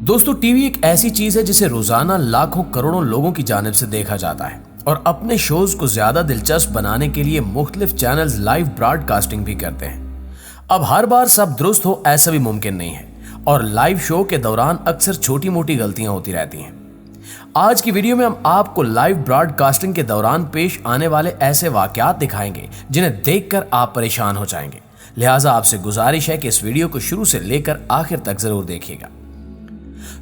दोस्तों, टीवी एक ऐसी चीज है जिसे रोजाना लाखों करोड़ों लोगों की जानिब से देखा जाता है और अपने शोज को ज्यादा दिलचस्प बनाने के लिए मुख्तलिफ चैनल्स लाइव ब्रॉडकास्टिंग भी करते हैं। अब हर बार सब दुरुस्त हो ऐसा भी मुमकिन नहीं है और लाइव शो के दौरान अक्सर छोटी मोटी गलतियां होती रहती हैं। आज की वीडियो में हम आपको लाइव ब्रॉडकास्टिंग के दौरान पेश आने वाले ऐसे वाकयात दिखाएंगे जिन्हें देखकर आप परेशान हो जाएंगे। लिहाजा आपसे गुजारिश है कि इस वीडियो को शुरू से लेकर आखिर तक जरूर देखिएगा।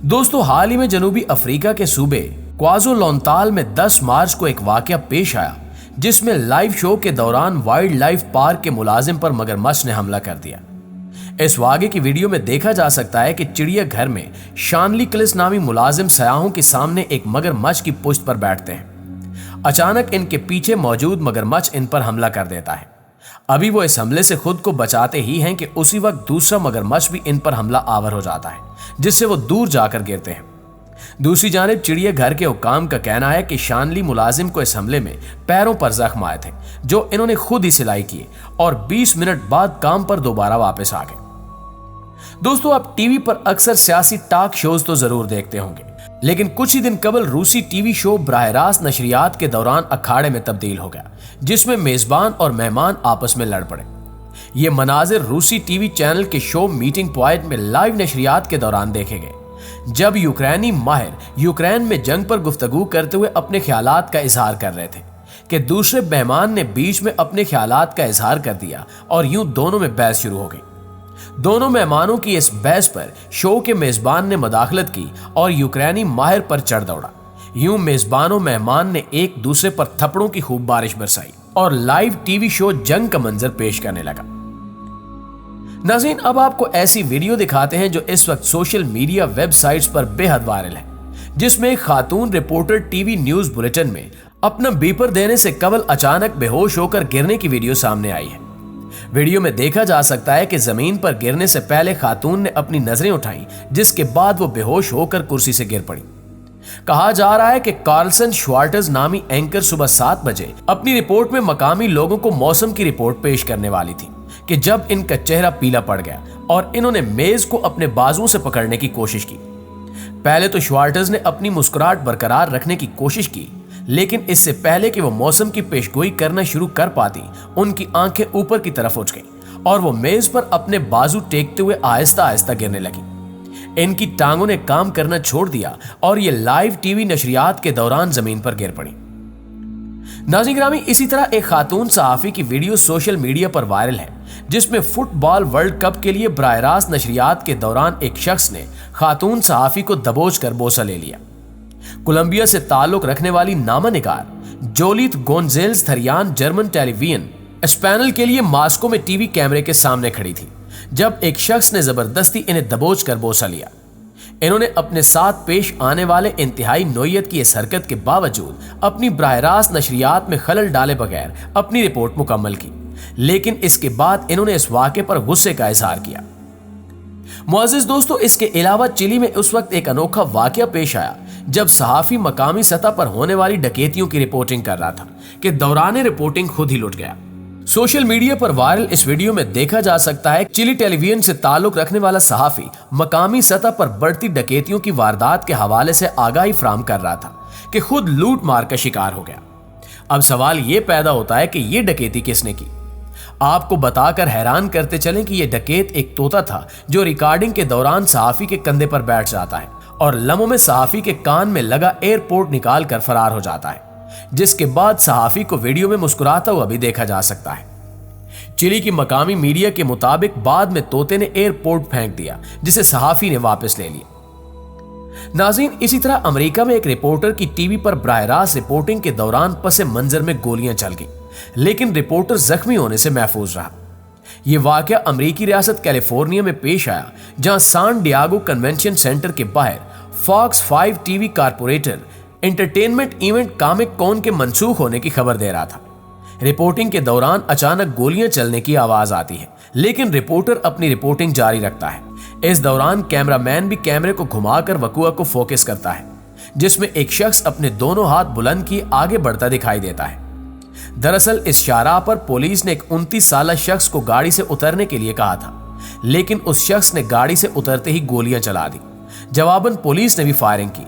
दोस्तों, हाल ही में जनूबी अफ्रीका के सूबे क्वाज़ुलु-नाताल में 10 मार्च को एक वाकया पेश आया जिसमें लाइव शो के दौरान वाइल्ड लाइफ पार्क के मुलाजिम पर मगरमच्छ ने हमला कर दिया। इस वाक़े की वीडियो में देखा जा सकता है कि चिड़ियाघर में शानली क्लिस नामी मुलाजिम सयाहों के सामने एक मगरमच्छ की पुश्त पर बैठते हैं। अचानक इनके पीछे मौजूद मगरमच्छ इन पर हमला कर देता है। अभी वो इस हमले से खुद को बचाते ही हैं कि उसी वक्त दूसरा मगरमच्छ भी इन पर हमला आवर हो जाता है, जिससे वो दूर जाकर गिरते हैं। दूसरी जानिब चिड़ियाघर के हुक्काम का कहना है कि शानली मुलाजिम को इस हमले में पैरों पर जख्म आए थे जो इन्होंने खुद ही सिलाई किए और 20 मिनट बाद काम पर दोबारा वापस आ गए। दोस्तों, आप टीवी पर अक्सर सियासी टॉक शोज तो जरूर देखते होंगे, लेकिन कुछ ही दिन कबल रूसी टीवी शो बराह रास्त नशरियात के दौरान अखाड़े में तब्दील हो गया, जिसमें मेजबान और मेहमान आपस में लड़ पड़े। ये मनाजिर रूसी टीवी चैनल के शो मीटिंग पॉइंट में लाइव नशरियात के दौरान देखे गए, जब यूक्रेनी माहिर यूक्रेन में जंग पर गुफ्तगू करते हुए अपने ख्यालात का इजहार कर रहे थे कि दूसरे मेहमान ने बीच में अपने ख्यालात का इजहार कर दिया और यूं दोनों में बहस शुरू हो गई। दोनों मेहमानों की इस बहस पर शो के मेजबान ने मदाखलत की और यूक्रेनी माहिर पर चढ़ दौड़ा। यूं मेजबानों मेहमान ने एक दूसरे पर थप्पड़ों की खूब बारिश बरसाई और लाइव टीवी शो जंग का मंजर पेश करने लगा। नाज़रीन, अब आपको ऐसी वीडियो दिखाते हैं जो इस वक्त सोशल मीडिया वेबसाइट्स पर बेहद वायरल है, जिसमें एक खातून रिपोर्टर टीवी न्यूज बुलेटिन में अपना बीपर देने से कबल अचानक बेहोश होकर गिरने की वीडियो सामने आई है। वीडियो में देखा जा सकता है कि जमीन पर गिरने से पहले खातून ने अपनी नजरें उठाई, जिसके बाद वो बेहोश होकर कुर्सी से गिर पड़ी। कहा जा रहा है कि कार्लसन श्वार्टज नामी एंकर सुबह 7 बजे अपनी रिपोर्ट में मकामी लोगों को मौसम की रिपोर्ट पेश करने वाली थी कि जब इनका चेहरा पीला पड़ गया और इन्होंने मेज को अपने बाजुओं से पकड़ने की कोशिश की। पहले तो श्वार्टज ने अपनी मुस्कुराहट बरकरार रखने की कोशिश की, लेकिन इससे पहले कि वो मौसम की पेशगोई करना शुरू कर पाती, उनकी आंखें ऊपर की तरफ उठ गईं और वो मेज पर अपने बाजू टेकते हुए आहिस्ता आहिस्ता गिरने लगी। इनकी टांगों ने काम करना छोड़ दिया और ये लाइव टीवी नशरियात के दौरान जमीन पर गिर पड़ी। नाज़रीन ग्रामी, इसी तरह एक खातून सहाफी की वीडियो सोशल मीडिया पर वायरल है, जिसमें फुटबॉल वर्ल्ड कप के लिए बराह रास्त नशरियात के दौरान एक शख्स ने खातून सहाफी को दबोच कर बोसा ले लिया। कोलंबिया से ताल्लुक रखने वाली नामा निगार जोलिथ गोंजेल्स थरियान जर्मन टेलीविजन स्पैनल के लिए मास्को में टीवी कैमरे के सामने खड़ी थी जब एक शख्स ने जबरदस्ती इन्हें दबोच कर बोसा लिया। इन्होंने अपने साथ पेश आने वाले इंतहाई नोयत की इस हरकत के बावजूद अपनी बराह रास्त नशरियात में खलल डाले बगैर अपनी रिपोर्ट मुकम्मल की, लेकिन इसके बाद इन्होंने इस वाक़े पर गुस्से का इजहार किया। मुअज़्ज़िज़ दोस्तों, इसके अलावा चिली में उस वक्त एक अनोखा वाक़या पेश आया जब सहाफ़ी मकामी सतह पर होने वाली डकैतियों की रिपोर्टिंग कर रहा था कि दौरान रिपोर्टिंग खुद ही लुट गया। सोशल मीडिया पर वायरल इस वीडियो में देखा जा सकता है चिली टेलीविजन से ताल्लुक रखने वाला सहाफ़ी मकामी सतह पर बढ़ती डकैतियों की वारदात के हवाले से आगाही फराहम कर रहा था कि खुद लूट मार का शिकार हो गया। अब सवाल ये पैदा होता है कि ये डकैती किसने की। आपको बताकर हैरान करते चलें कि यह डकैत एक तोता था जो रिकॉर्डिंग के दौरान सहाफ़ी के कंधे पर बैठ जाता है और लम्हों में सहाफ़ी के कान में लगा एयरपोर्ट निकाल कर फरार हो जाता है, जिसके बाद सहाफ़ी को वीडियो में मुस्कुराता हुआ भी देखा जा सकता है। चिली की मकामी मीडिया के मुताबिक बाद में तोते ने एयरपोर्ट फेंक दिया, जिसे सहाफ़ी ने वापस ले लिया। नाज़रीन, इसी तरह अमेरिका में एक रिपोर्टर की टीवी पर बराह रास्त रिपोर्टिंग के दौरान पसे मंजर में गोलियां चल गई, लेकिन रिपोर्टर जख्मी होने से महफूज रहा। यह वाकया अमेरिकी रियासत कैलिफोर्निया में पेश आया, जहां सान डियागो कन्वेंशन सेंटर के बाहर Fox 5 TV corporate entertainment event Comic Con के मनसूख होने की खबर दे रहा था। रिपोर्टिंग के दौरान अचानक गोलियां चलने की आवाज आती है, लेकिन रिपोर्टर अपनी रिपोर्टिंग जारी रखता है। इस दौरान कैमरामैन भी कैमरे को घुमाकर वकुआ को फोकस करता है, जिसमें एक शख्स अपने दोनों हाथ बुलंद किए आगे बढ़ता दिखाई देता है। दरअसल इस शाहराह पर पुलिस ने एक 29 साल शख्स को गाड़ी से उतरने के लिए कहा था, लेकिन उस शख्स ने गाड़ी से उतरते ही गोलियां चला दी, जवाबन पुलिस ने भी फायरिंग की।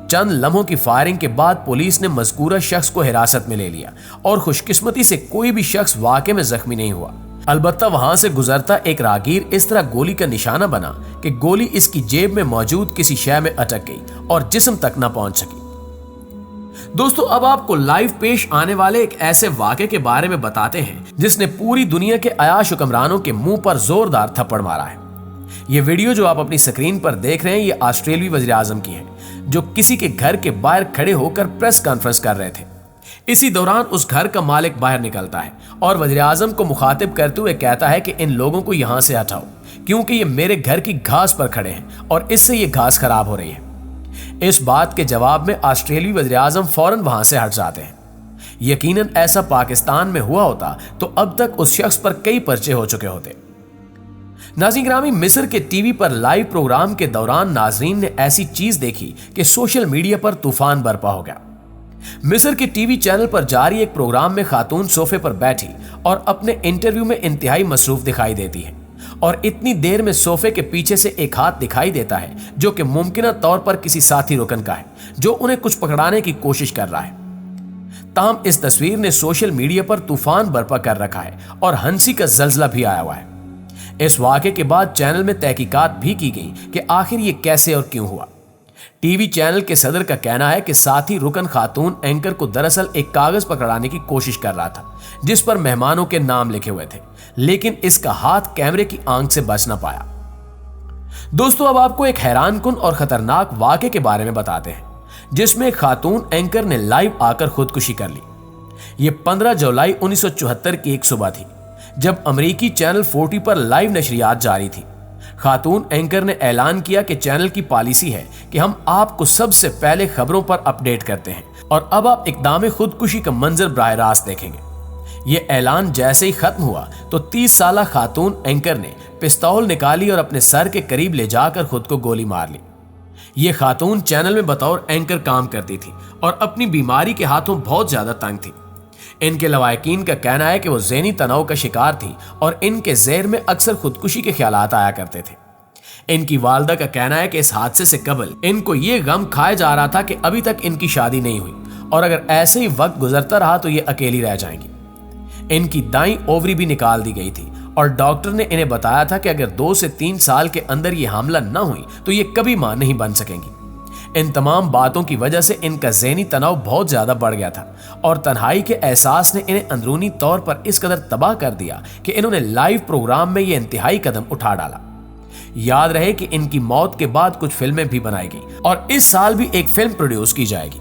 चंद लम्हों की फायरिंग के बाद पुलिस ने मज़कूरा शख्स को हिरासत में ले लिया और खुशकिस्मती से कोई भी शख्स वाकई में जख्मी नहीं हुआ। अलबत्ता वहां से गुजरता एक राहगीर इस तरह गोली का निशाना बना कि गोली इसकी जेब में मौजूद किसी शय में अटक गई और जिस्म तक न पहुंच सकी। दोस्तों, अब आपको लाइव पेश आने वाले एक ऐसे वाक़े के बारे में बताते हैं जिसने पूरी दुनिया के अयाश हुक्मरानों के मुंह पर जोरदार थप्पड़ मारा है। ये वीडियो जो आप अपनी स्क्रीन पर देख रहे हैं, ये ऑस्ट्रेलियाई वज़ीर आज़म की है, जो किसी के घर के बाहर खड़े होकर प्रेस कॉन्फ्रेंस कर रहे थे। इसी दौरान उस घर का मालिक बाहर निकलता है और वज़ीर आज़म को मुखातिब करते हुए कहता है कि इन लोगों को यहां से हटाओ, क्योंकि ये मेरे घर की घास पर खड़े हैं और इससे ये घास खराब हो रही है। इस बात के जवाब में ऑस्ट्रेलियाई वज़ीर आज़म फौरन वहां से हट जाते हैं। यकीनन ऐसा पाकिस्तान में हुआ होता तो अब तक उस शख्स पर कई पर्चे हो चुके होते। नाज़रीन गिरामी, मिस्र के टीवी पर लाइव प्रोग्राम के दौरान नाजरीन ने ऐसी चीज देखी कि सोशल मीडिया पर तूफान बरपा हो गया। मिस्र के टीवी चैनल पर जारी एक प्रोग्राम में खातून सोफे पर बैठी और अपने इंटरव्यू में इंतहाई मसरूफ दिखाई देती है और इतनी देर में सोफे के पीछे से एक हाथ दिखाई देता है जो कि मुमकिन तौर पर किसी साथी रुकन का है जो उन्हें कुछ पकड़ाने की कोशिश कर रहा है। ताहम इस तस्वीर ने सोशल मीडिया पर तूफान बरपा कर रखा है और हंसी का जलजला भी आया हुआ है। इस वाक़े के बाद चैनल में तहकीकात भी की गई कि आखिर ये कैसे और क्यों हुआ। टीवी चैनल के सदर का कहना है कि साथी रुकन खातून एंकर को दरअसल एक कागज पकड़ाने की कोशिश कर रहा था जिस पर मेहमानों के नाम लिखे हुए थे, लेकिन इसका हाथ कैमरे की आंख से बच न पाया। दोस्तों, अब आपको एक हैरानकुन और खतरनाक वाक़े के बारे में बताते हैं जिसमें एक खातून एंकर ने लाइव आकर खुदकुशी कर ली। ये 15 जुलाई 1974 की एक सुबह थी जब अमेरिकी चैनल 40 पर लाइव नशरियात जारी थी। खातून एंकर ने ऐलान किया कि चैनल की पॉलिसी है कि हम आपको सबसे पहले खबरों पर अपडेट करते हैं और अब आप इक़दाम खुदकुशी का मंजर बराह रास्त देखेंगे। ये ऐलान जैसे ही खत्म हुआ तो 30 साला खातून एंकर ने पिस्तौल निकाली और अपने सर के करीब ले जाकर खुद को गोली मार ली। ये खातून चैनल में बतौर एंकर काम करती थी और अपनी बीमारी के हाथों बहुत ज्यादा तंग थी। इनके लवाकिन का कहना है कि वो ज़हनी तनाव का शिकार थी और इनके ज़हन में अक्सर खुदकुशी के ख्यालात आया करते थे। इनकी वालदा का कहना है कि इस हादसे से कबल इनको ये गम खाया जा रहा था कि अभी तक इनकी शादी नहीं हुई और अगर ऐसे ही वक्त गुजरता रहा तो ये अकेली रह जाएंगी। इनकी दाईं ओवरी भी निकाल दी गई थी और डॉक्टर ने इन्हें बताया था कि अगर 2 से 3 साल के अंदर ये हामला न हुई तो ये कभी मां नहीं बन सकेंगी। इन तमाम बातों की वजह से इनका ज़हनी तनाव बहुत ज्यादा बढ़ गया था और तन्हाई के एहसास ने इन्हें अंदरूनी तौर पर इस कदर तबाह कर दिया कि इन्होंने लाइव प्रोग्राम में ये इंतहाई कदम उठा डाला। याद रहे कि इनकी मौत के बाद कुछ फिल्में भी बनाई गई और इस साल भी एक फिल्म प्रोड्यूस की जाएगी।